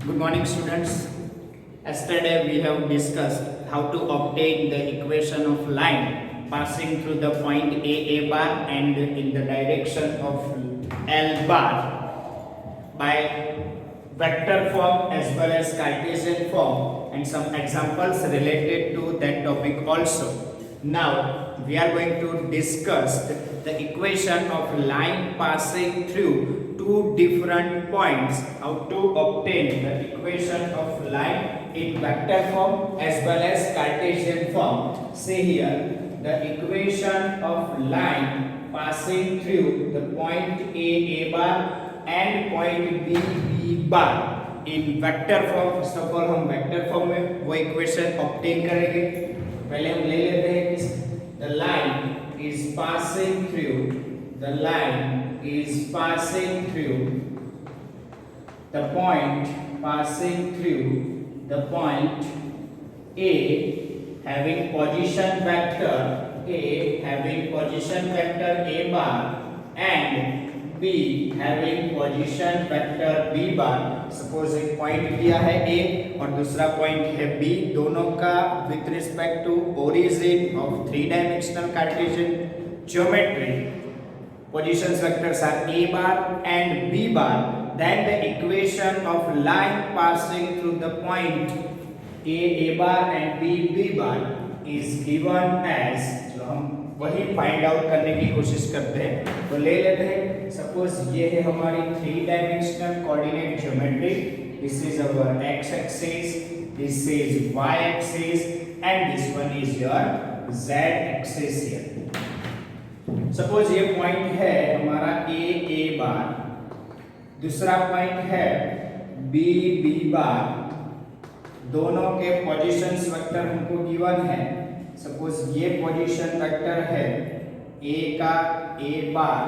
Good morning, students. Yesterday we have discussed how to obtain the equation of line passing through the point A bar and in the direction of L bar by vector form as well as Cartesian form, and some examples related to that topic also. Now we are going to discuss the equation of line passing through two different points, how to obtain the equation of line in vector form as well as Cartesian form. See here, the equation of line passing through the point A bar and point B bar in vector form. First of all हम vector form में वो equation obtain करेंगे. पहले हम ले लेते हैं कि the line is passing through the line is passing through the point A having position vector A bar and B having position vector B bar. Suppose एक पॉइंट दिया है A और दूसरा पॉइंट है B, दोनों का with respect to origin of 3-dimensional Cartesian geometry. Positions vectors are A bar and B bar. Then the equation of line passing through the point A bar and B bar is given as, जो हम वही find out करने की कोशिश करते हैं. तो ले लेते हैं, सपोज ये है हमारी 3-dimensional coordinate geometry. This is our x axis, this is y axis and this one is your z axis here. Suppose ये पॉइंट है हमारा ए बार, दूसरा पॉइंट है बी बार, दोनों के पोजीशंस वेक्टर हमको गिवन है. सपोज ये पोजीशन वेक्टर है ए का A bar,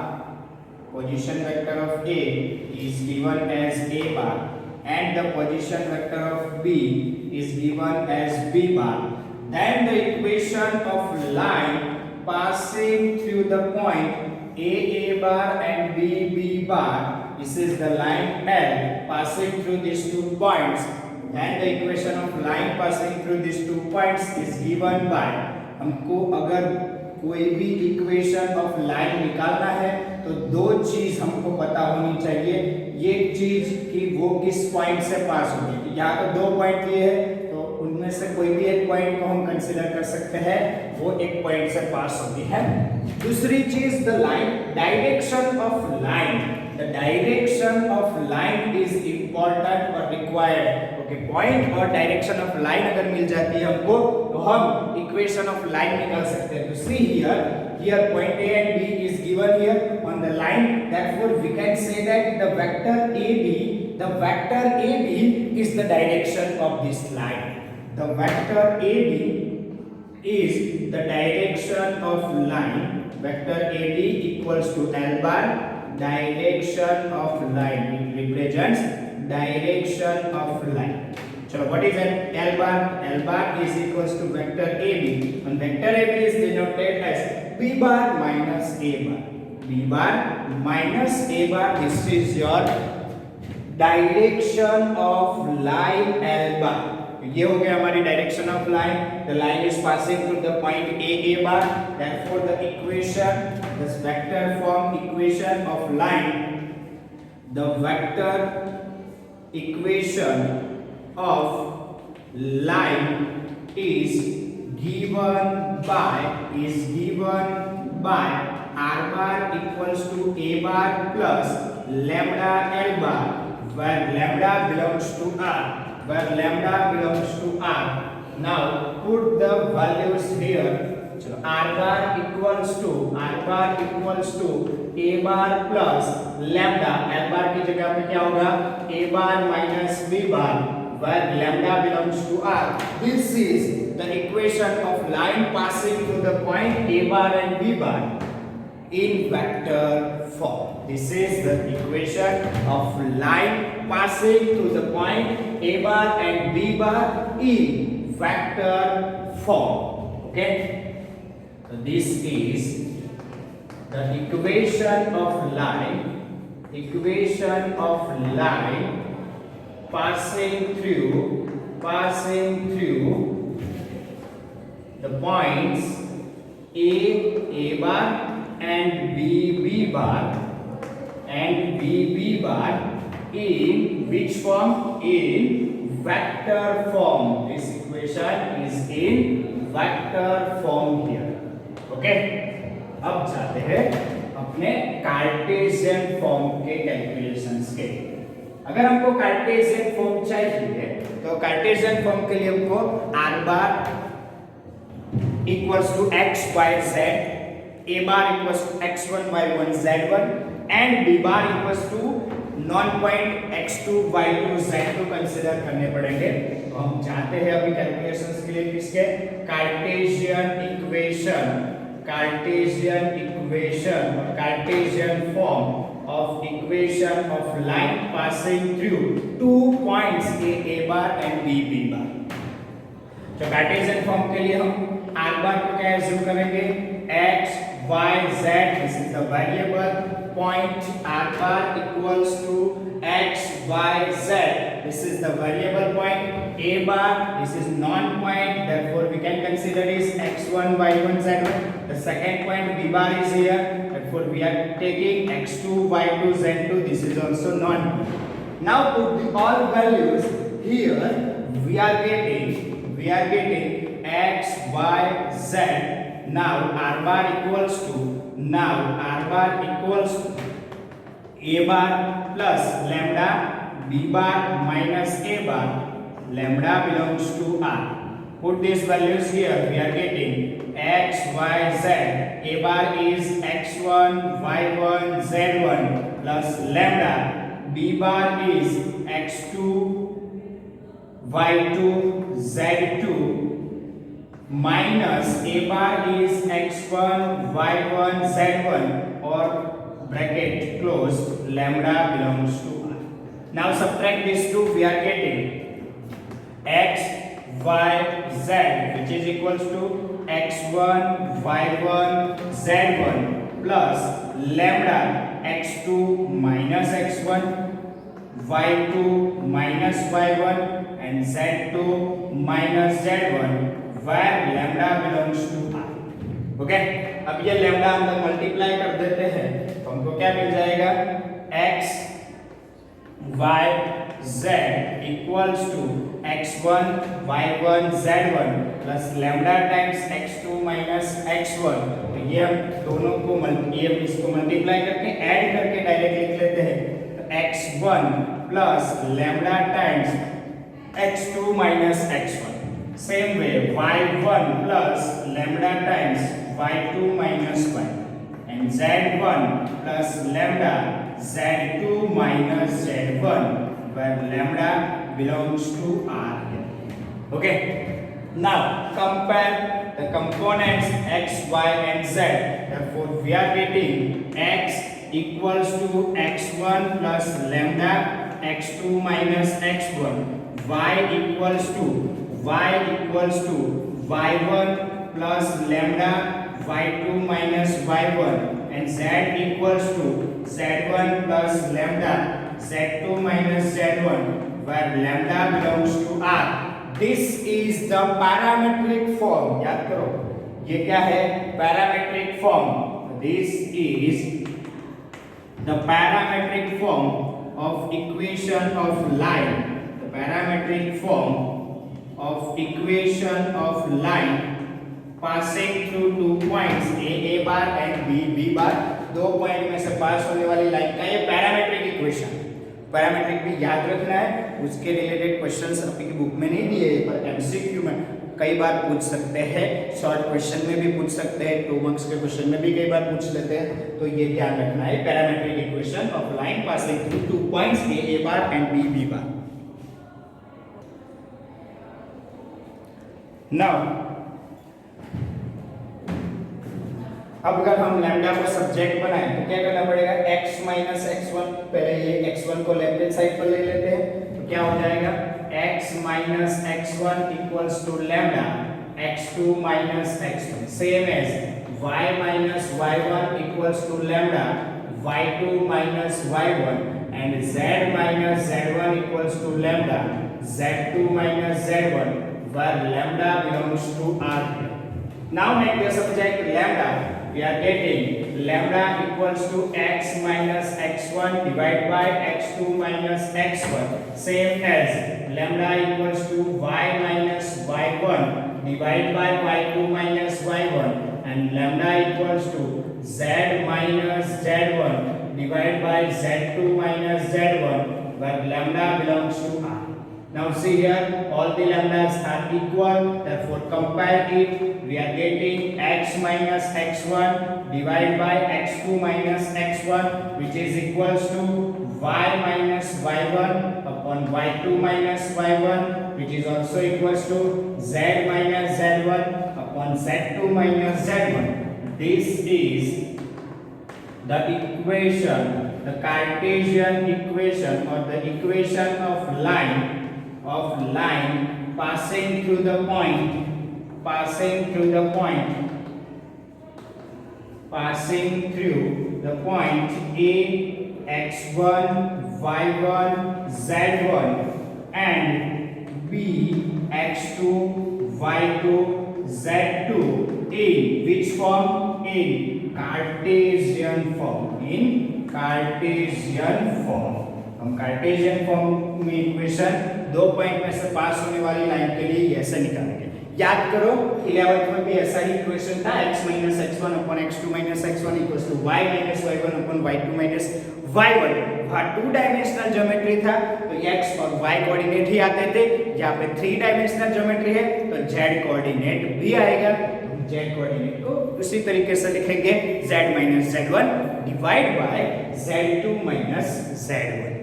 position vector of A is given as A bar and the position vector of B is given as B bar. Then the equation of line passing through the point A bar and B bar, this is the line L passing through these 2 points, and the equation of line passing through these 2 points is given by, हमको अगर कोई भी equation of line निकालना है तो दो चीज हमको पता होनी चाहिए. ये चीज कि वो किस पॉइंट से पास होगी. यहाँ तो 2 पॉइंट लिए है तो उनमें से कोई भी एक पॉइंट को हम कंसीडर कर सकते हैं, वो एक पॉइंट से पास होती है. दूसरी चीज the line direction of line. The direction of line is important और रिक्वायर्ड. ओके, पॉइंट और डायरेक्शन ऑफ लाइन अगर मिल जाती है हमको तो हम इक्वेशन ऑफ लाइन निकाल सकते हैं. तो see here point A and B is given here on the line. Therefore we can say that the vector AB is the direction of this line. The vector AB is the direction of line. Vector AB equals to L bar, direction of line. It represents direction of line. So what is L bar? L bar is equals to vector AB. And vector AB is denoted as B bar minus A bar. B bar minus A bar. This is your direction of line L bar. ये हो गया हमारी direction of line. The line is passing through the point A bar. Therefore the equation, this vector form equation of line, the vector equation of line is given by r bar equals to a bar plus lambda L bar, where lambda belongs to r. Now put the values here. So r bar equals to a bar plus lambda. L bar की जगह पे क्या होगा? a bar minus b bar, where lambda belongs to r. This is the equation of line passing through the point A bar and B bar in vector form. This is the equation of line passing through the point A bar and B bar in vector form. Okay? So this is the equation of line passing through the points A bar and B bar in which form? In vector form. This equation is in vector form here. Okay, अब जाते हैं अपने Cartesian form के calculations के। अगर हमको Cartesian form चाहिए तो कार्टेशियन फॉर्म के लिए हमको r bar equals to x y z, a bar equals to x1 y1 z1 and b bar equals to non point x2 y2 z2 consider करने पड़ेंगे। तो हम चाहते हैं अभी कैलकुलेशंस के लिए किसके Cartesian form of equation of line passing through two points a bar and b bar। तो कार्टेशियन फॉर्म के लिए हम r बार को क्या एज्यूम करेंगे? x y z, this is the variable point r bar equals to x y z, this is the variable point, a bar this is non point, therefore we can consider is x1 y1 z1, the second point b bar is here, therefore we are taking x2 y2 z2, this is also non point. Now put the all values here, we are getting x y z. Now r bar equals to a bar plus lambda, b bar minus a bar, lambda belongs to r. Put these values here, we are getting x y z, a bar is x1 y1 z1 plus lambda, b bar is x2 y2 z2 minus a bar is x1 y1 z1 or bracket close, lambda belongs to r. Now subtract these two, we are getting x y z which is equals to x1 y1 z1 plus lambda x2 minus x1 y2 minus y1 and z2 minus z1 where lambda belongs to r. Okay, अब ये lambda हम multiply कर देते हैं तो हमको क्या मिल जाएगा? x y z equals to x1 y1 z1 plus lambda times x2 minus x1। तो ये हम दोनों को इसको मल्टीप्लाई करके ऐड करके डायरेक्ट लिख लेते हैं। तो x1 plus lambda times x2 minus x1। Same way y1 plus lambda times y2 minus y and z1 plus lambda z2 minus z1 where lambda belongs to r here. Okay, now compare the components x, y and z. Therefore we are getting x equals to x1 plus lambda x2 minus x1, y equals to y1 plus lambda y2 minus y1 and z equals to z1 plus lambda z2 minus z1 where lambda belongs to r. This is the parametric form. याद करो ये क्या है? parametric form. This is the parametric form of equation of line. The parametric form of equation of line passing through two points a bar and b bar, दो point में से पास होने वाली लाइन का ये पैरामेट्रिक इक्वेशन। पैरामेट्रिक भी याद रखना है, उसके रिलेटेड क्वेश्चंस आपकी बुक में नहीं दिए पर एमसीक्यू में कई बार पूछ सकते हैं, शॉर्ट क्वेश्चन में भी पूछ सकते हैं, 2 मार्क्स के क्वेश्चन में भी कई बार पूछ लेते हैं। तो ये ध्यान रखना है, parametric equation of line passing through two points a bar and b bar। Now अब अगर हम लैम्डा को सब्जेक्ट बनाएं तो क्या करना पड़ेगा? x माइनस x1, पहले ये x1 को लेफ्ट हैंड साइड पर ले लेते हैं तो क्या हो जाएगा? x minus x1 equals to lambda x2 minus x1, same as y minus y1 equals to lambda y2 minus y1 and z minus z1 equals to lambda z2 minus z1 where lambda belongs to R. Now make this subject lambda. We are getting lambda equals to x minus x1 divided by x2 minus x1, same as lambda equals to y minus y1 divided by y2 minus y1 and lambda equals to z minus z1 divided by z2 minus z1 where lambda belongs to R. Now see here, all the lambdas are equal, therefore compare it. We are getting x minus x1 divided by x2 minus x1, which is equals to y minus y1 upon y2 minus y1, which is also equals to z minus z1 upon z2 minus z1. This is the equation, the Cartesian equation or the equation of line passing through the point A x1 y1 z1 and B x2 y2 z2 in which form? In Cartesian form. हम Cartesian form में equation दो point में से पास होने वाली line के लिए ऐसे निकालेंगे. याद करो 11th में भी ऐसा ही इक्वेशन था x minus x1 upon x2 minus x1 equals to y minus y1 upon y2 minus y1. वहाँ 2 डायमेंशनल ज्योमेट्री था तो x और y कोऑर्डिनेट ही आते थे. यहाँ पे 3 डायमेंशनल ज्योमेट्री है तो z कोऑर्डिनेट भी आएगा. z कोऑर्डिनेट को उसी तरीके से लिखेंगे z minus z1 divide by z2 minus z1.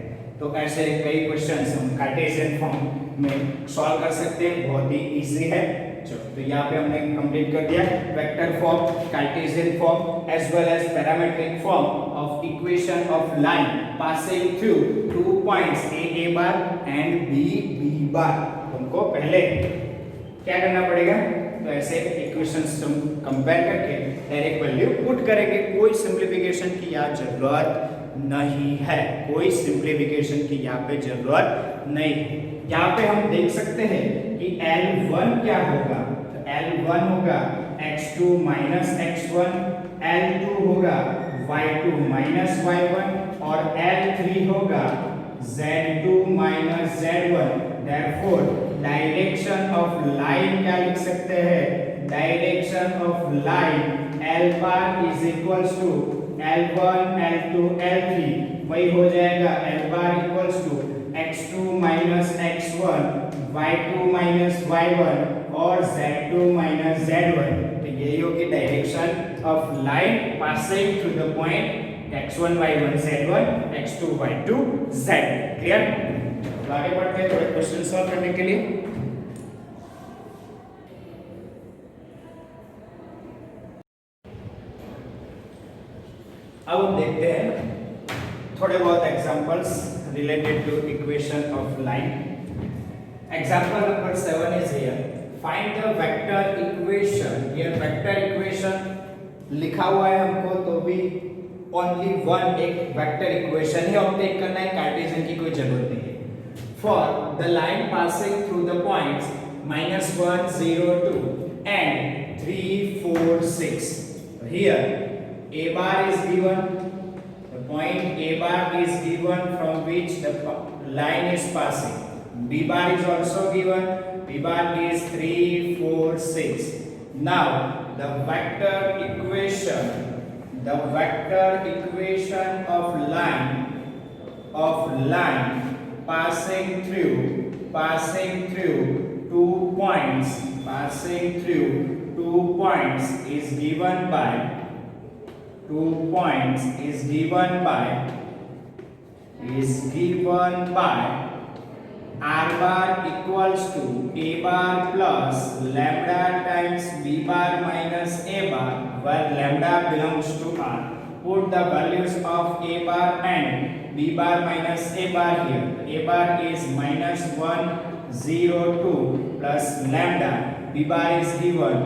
तो ऐसे कई क्वेश्चंस हम कार्टेशियन फॉर्म में सॉल्व कर सकते हैं, बहुत ही इजी है. चलो तो यहाँ पे हमने कंप्लीट कर दिया vector form, Cartesian form as well as parametric form of equation of line passing through 2 points a bar and b bar. तुमको पहले क्या करना पड़ेगा? तो ऐसे इक्वेशंस तुम कंपेयर करके डायरेक्ट वैल्यू पुट करेंगे. कोई सिंप्लीफिकेशन की यहाँ जरूरत नहीं है, कोई सिंप्लीफिकेशन की यहाँ पे जरूरत नहीं है. यहाँ पे हम देख सकते हैं कि L1 क्या होगा? तो L1 होगा x2 minus x1, L2 होगा y2 minus y1 और L3 होगा z2 minus z1. therefore direction of line क्या लिख सकते हैं? Direction of line L bar is equals to L1 L2 L3 वही हो जाएगा L bar equals to x2 minus x1 y2 minus y1 और z2 minus z1. तो यही होगी direction of line passing through the point x1 y1 z1 x2 y2 z. Clear? तो आगे बढ़ते हैं थोड़े क्वेश्चन सॉल्व करने के लिए. अब हम देखते हैं थोड़े बहुत examples related to equation of line. Example number 7 is here. Find the vector equation. ये वेक्टर इक्वेशन लिखा हुआ है हमको तो भी ओनली वन एक वेक्टर इक्वेशन ही ऑब्टेन करना है, कार्टेशियन की कोई जरूरत नहीं है. For the line passing through the points -1 0 2 and 3 4 6. Here A bar is given, the point A bar is given from which the line is passing. B bar is also given, B bar is 3 4 6. Now the vector equation of line passing through 2 points is given by 2 points is given by r bar equals to a bar plus lambda times b bar minus a bar where lambda belongs to r. Put the values of a bar and b bar minus a bar here. A bar is -1 0 2 plus lambda. B bar is given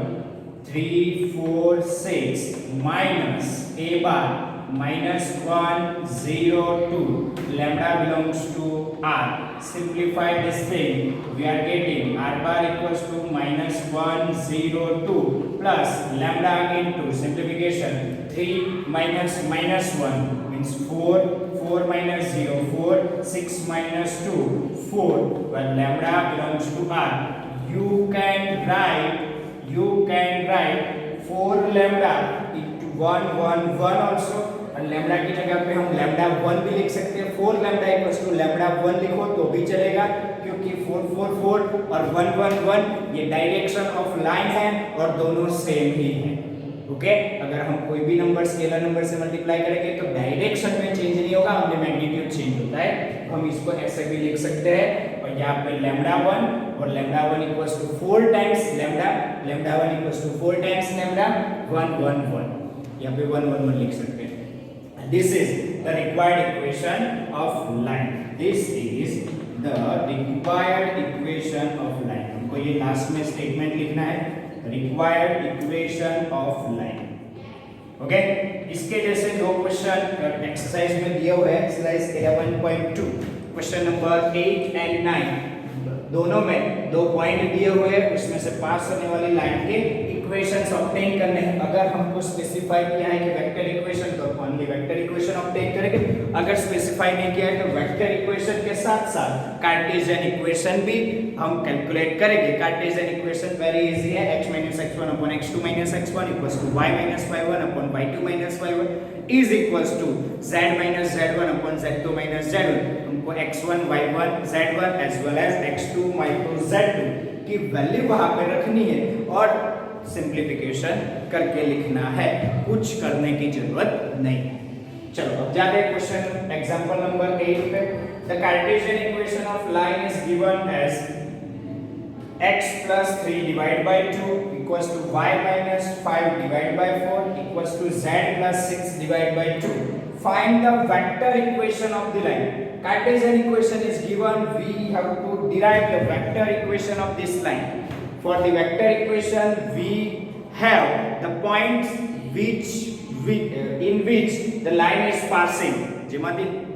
3 4 6 minus a bar -1 0 2 lambda belongs to r. Simplify this thing, we are getting r bar equals to -1 0 2 plus lambda into simplification 3 minus -1 means 4 4 minus 0 4 6 minus 2 4 when lambda belongs to r. You can write 4 lambda into 1 1 1 also, और lambda की जगह पे हम lambda 1 भी लिख सकते हैं. 4 lambda equals to lambda 1 लिखो तो भी चलेगा, क्योंकि 4 4 4 और 1 1 1 ये डायरेक्शन ऑफ लाइन है और दोनों सेम ही है. ओके, अगर हम कोई भी नंबर स्केलर नंबर से मल्टीप्लाई करेंगे तो डायरेक्शन में चेंज नहीं होगा, हमने मैग्नीट्यूड चेंज होता है. हम इसको ऐसे भी लिख सकते हैं, और यहाँ पे लैम्डा 1 और lambda 1 equals to 4 times lambda, lambda 1 equals to 4 times lambda 1 1 1, यहाँ पे 1 1 1 लिख सकते हैं. This is the required equation of line. This is the required equation of line. हमको ये लास्ट में स्टेटमेंट लिखना है, required equation of line. Okay, इसके जैसे दो क्वेश्चन एक्सरसाइज में दिए हुए हैं. एक्सरसाइज 11.2 क्वेश्चन नंबर 8 एंड 9 दोनों में दो पॉइंट दिए हुए हैं, उसमें से पास होने वाली लाइन के इक्वेशंस ऑब्टेन करने हैं. अगर हमको स्पेसिफाई किया है कि वेक्टर इक्वेशन, तो ओनली वेक्टर इक्वेशन ऑब्टेन करेंगे. अगर स्पेसिफाई नहीं किया है तो वेक्टर इक्वेशन के साथ साथ कार्टेशियन इक्वेशन भी हम कैलकुलेट करेंगे. कार्टेशियन इक्वेशन वेरी इजी है, x - x1 / x2 - x1 = y - y1 / y2 - y1 is equals to z - z1 / z2 - z1. हमको x1 y1 z1 as well as x2 y2 z2 की value वहां पे रखनी है और सिंप्लीफिकेशन करके लिखना है, कुछ करने की जरूरत नहीं है. चलो अब जाते हैं क्वेश्चन एग्जांपल नंबर 8 पे. The Cartesian equation of line is given as x plus 3 divided by 2 equals to y minus 5 divided by 4 equals to z plus 6 divided by 2. Find the vector equation of the line. Cartesian equation is given, we have to derive the vector equation of this line. For the vector equation we have the points in which the line is passing.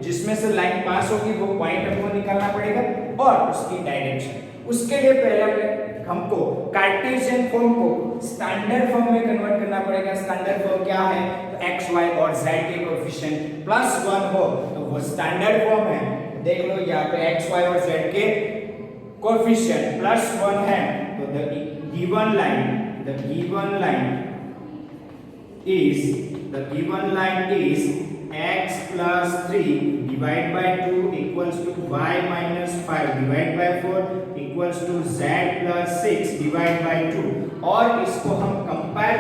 जिसमें से line पास होगी वो point हमको निकालना पड़ेगा और उसकी direction. उसके लिए पहले हमको कार्टेशियन फॉर्म को स्टैंडर्ड फॉर्म में कन्वर्ट करना पड़ेगा. स्टैंडर्ड फॉर्म क्या है? तो x y और z के कोएफिशिएंट +1 हो तो वो स्टैंडर्ड फॉर्म है. देख लो यहाँ पे x y और z के कोएफिशिएंट +1 है, तो the given line is x plus 3 divided by 2 equals to y minus 5 divided by 4 equals to z plus 6 divided by 2. और इसको हम कंपेयर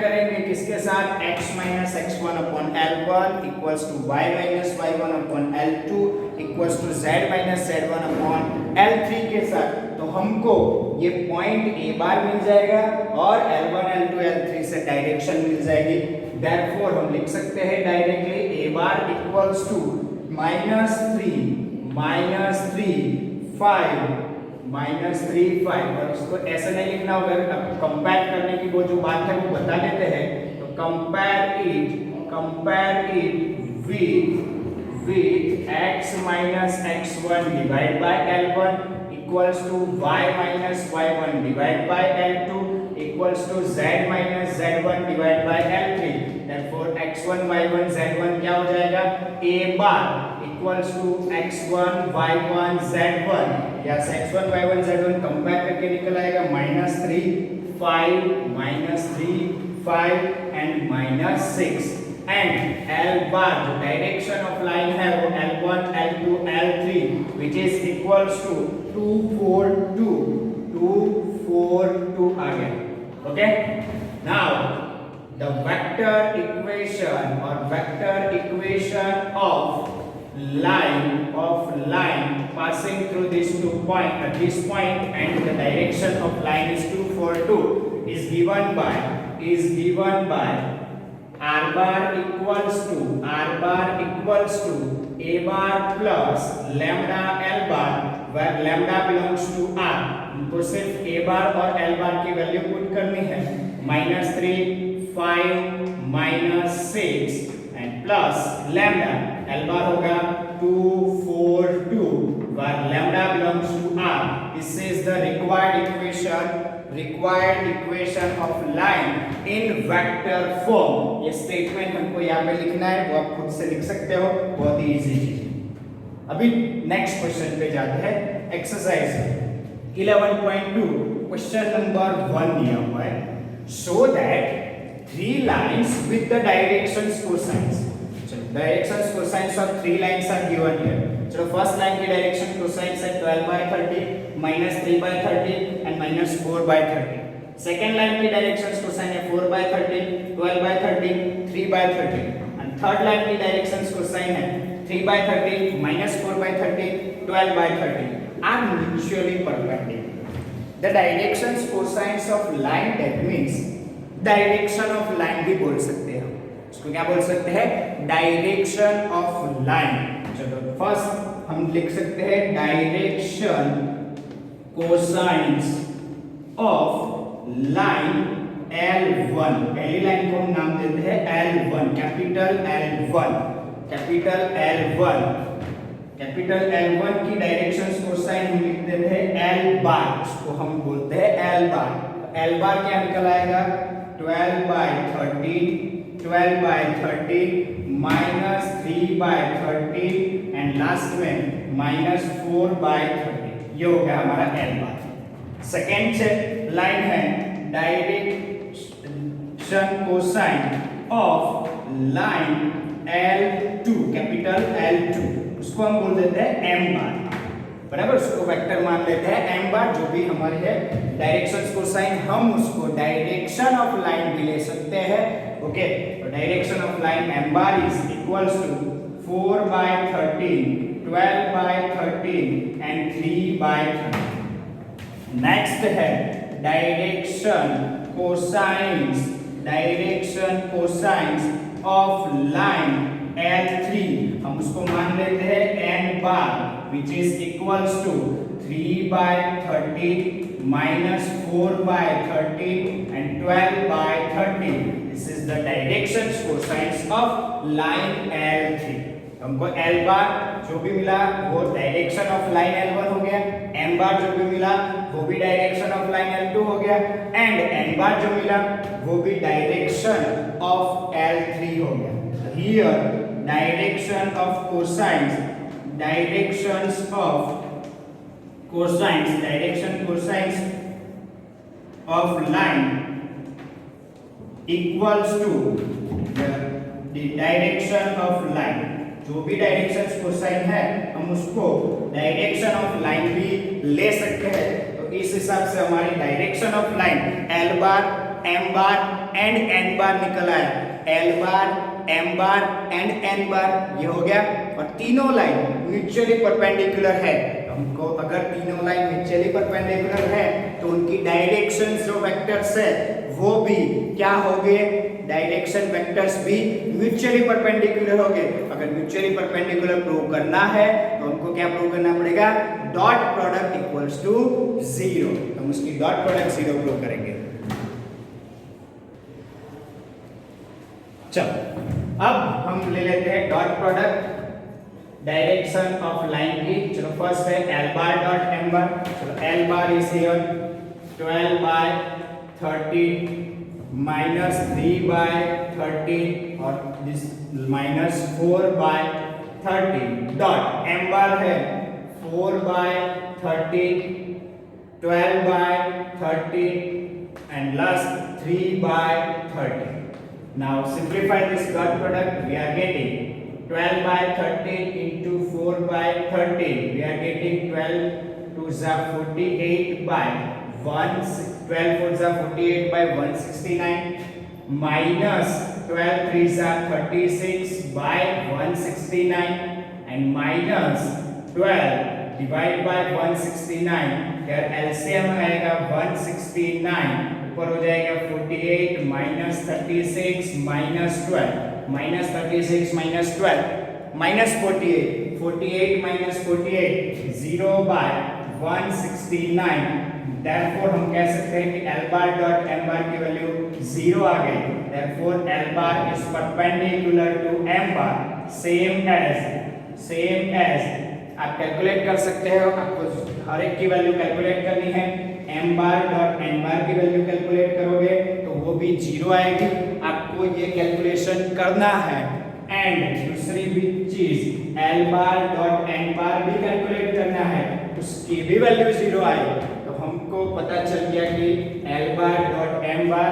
करेंगे किसके साथ? x minus x1 upon L1 equals to y minus y1 upon L2 equals to z minus z1 upon L3 के साथ. तो हमको ये पॉइंट a बार मिल जाएगा और L1 L2 L3 से डायरेक्शन मिल जाएगी. Therefore हम लिख सकते हैं directly a bar equals to -3 5 और इसको ऐसे नहीं लिखना होगा. कंपेयर करने की वो जो बात है वो बता देते हैं. तो compare it with x minus x1 divided by L1 equals to y minus y1 divided by L2 equals to z minus z1 divided by L3. Therefore x1 y1 z1 क्या हो जाएगा? a bar equals to x1 y1 z1. यहाँ से x1 y1 z1 compare करके निकल आएगा -3 5 and -6. And L bar जो direction of line है वो L1 L2 L3 which is equals to 2 4 2 आ गया. Okay, now the vector equation of line passing through these two points at this point and the direction of line is 2 4 2 is given by r bar equals to a bar plus lambda L bar where lambda belongs to r. तो सिर्फ a bar और L bar की value put करनी है. -3 5 minus 6 and plus lambda L बार होगा 2 4 2 where lambda belongs to r. This is the required equation of line in vector form. ये statement हमको यहाँ पे लिखना है, वो आप खुद से लिख सकते हो, बहुत ही इजी चीज है। अभी नेक्स्ट क्वेश्चन पे जाते हैं। एक्सरसाइज 11.2 क्वेश्चन नंबर 1 दिया हुआ है। Show that 3 lines with the directions cosines. चलो directions cosines of 3 lines are given here. चलो फर्स्ट लाइन की डायरेक्शन कोसाइंस है 12/30 -3/30 एंड -4/30। सेकंड लाइन की डायरेक्शन कोसाइन है 4/30 12/30 3/30 एंड थर्ड लाइन की डायरेक्शन कोसाइन है 3/30 -4/30 12/30 are mutually perpendicular. The directions cosines of line that means direction of line भी बोल सकते हैं, इसको क्या बोल सकते हैं, डायरेक्शन ऑफ लाइन। चलो फर्स्ट हम लिख सकते हैं direction cosines of line L1। पहली लाइन को हम नाम देते हैं L1, capital L1। Capital L1 की डायरेक्शन कोसाइन हम लिख देते हैं L बार, उसको हम बोलते हैं L बार। L बार क्या निकल आएगा 12/30 -3/30 एंड लास्ट में -4/30। ये हो गया हमारा L बार। सेकेंड से लाइन है direction cosine of line L2, capital L2, उसको हम बोल देते हैं M बार, बराबर। उसको वेक्टर मान लेते हैं M बार, जो भी हमारे है डायरेक्शन कोसाइन, हम उसको डायरेक्शन ऑफ लाइन भी ले सकते हैं। ओके, तो direction of line M bar is equals to 4/13 12/13 and 3/13। Next है direction cosines of line L3, हम उसको मान लेते हैं N bar which is equals to 3/30 -4/30 and 12/30। This is the direction cosines of line L3। हमको L बार जो भी मिला वो डायरेक्शन ऑफ लाइन L1 हो गया, M बार जो भी मिला वो भी डायरेक्शन ऑफ लाइन L2 हो गया, एंड N बार जो मिला वो भी डायरेक्शन ऑफ L3 हो गया। Here directions of cosines of line equals to the direction of line। जो भी डायरेक्शन कोसाइन है हम उसको डायरेक्शन ऑफ लाइन भी ले सकते हैं। तो इस हिसाब से हमारी direction of line L bar M bar and N बार निकल आया। L bar M bar and N बार ये हो गया, और तीनों लाइन म्यूचुअली परपेंडिकुलर है। हमको अगर तीनों लाइन म्यूचुअली परपेंडिकुलर है तो उनकी डायरेक्शन जो वेक्टर्स है वो भी क्या हो गए, डायरेक्शन वेक्टर्स भी म्यूचुअली परपेंडिकुलर हो गए। अगर म्यूचुअली परपेंडिकुलर प्रूव करना है तो हमको क्या प्रूव करना पड़ेगा, डॉट प्रोडक्ट इक्वल्स टू 0। हम उसकी डॉट प्रोडक्ट 0 प्रूव करेंगे। चलो अब हम ले लेते हैं dot product direction of line की। चलो फर्स्ट है L बार डॉट M बार। चलो L बार इज हियर 12/30 -3/30 और दिस -4/30 डॉट M बार है 4/30 12/30 and last 3/30। Now simplify this dot product, we are getting 12/30 into 4/30, we are getting 12 2s are 48 by 12 4s are 48 by 169 minus 12 3s are 36 by 169 and minus 12 divided by 169। here LCM आएगा 169, ऊपर हो जाएगा 48 minus 36 minus 12 minus 36 minus 12 minus 48 48 minus 48 0 by 169, therefore हम कह सकते हैं कि L bar dot M bar की वैल्यू 0 आ गई, therefore L bar is perpendicular to M bar, same as आप कैलकुलेट कर सकते हो, आपको हर एक की वैल्यू कैलकुलेट करनी है। M bar dot N bar की वैल्यू कैलकुलेट करोगे तो वो भी 0 आएगी, आपको ये कैलकुलेशन करना है। एंड दूसरी भी चीज L bar dot N bar भी कैलकुलेट करना है, उसकी भी वैल्यू 0 आई, तो हमको पता चल गया कि L bar dot M bar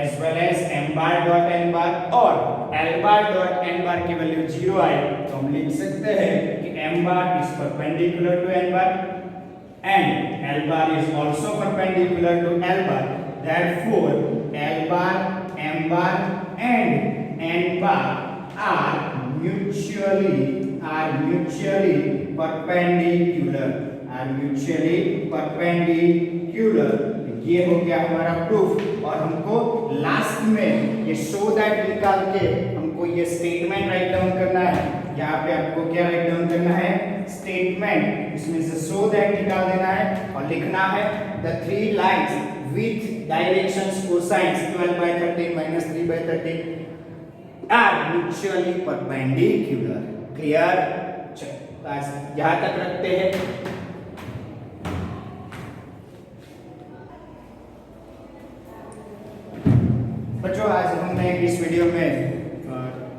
as well as M bar dot N bar और L bar dot N bar की वैल्यू 0 आई, तो हम लिख सकते हैं कि M bar is perpendicular to N bar and L bar is also perpendicular to L bar, therefore L bar, M bar and N bar are mutually perpendicular। ये हो गया हमारा प्रूफ। और हमको लास्ट में ये शो दैट निकाल के हमको ये स्टेटमेंट राइट डाउन करना है। यहाँ पे आपको क्या राइट डाउन करना है? स्टेटमेंट, इसमें से शो दैट निकाल देना है और लिखना है the three lines with directions cosines 12/13 - 3/13 are mutually perpendicular. Clear? यहाँ तक रखते हैं। बच्चों आज हमने इस वीडियो में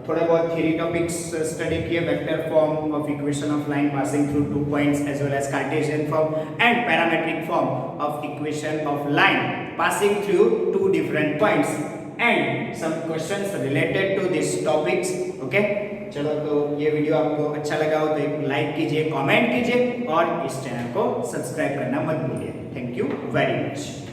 थोड़े बहुत थ्योरी टॉपिक्स स्टडी किए, vector form of equation of line passing through 2 points as well as Cartesian form and parametric form of equation of line passing through 2 different points and some questions related to this topics. Okay, चलो तो ये video आपको अच्छा लगा हो तो एक like कीजिए, कमेंट कीजिए और इस चैनल को सब्सक्राइब करना मत भूलिए। Thank you very much.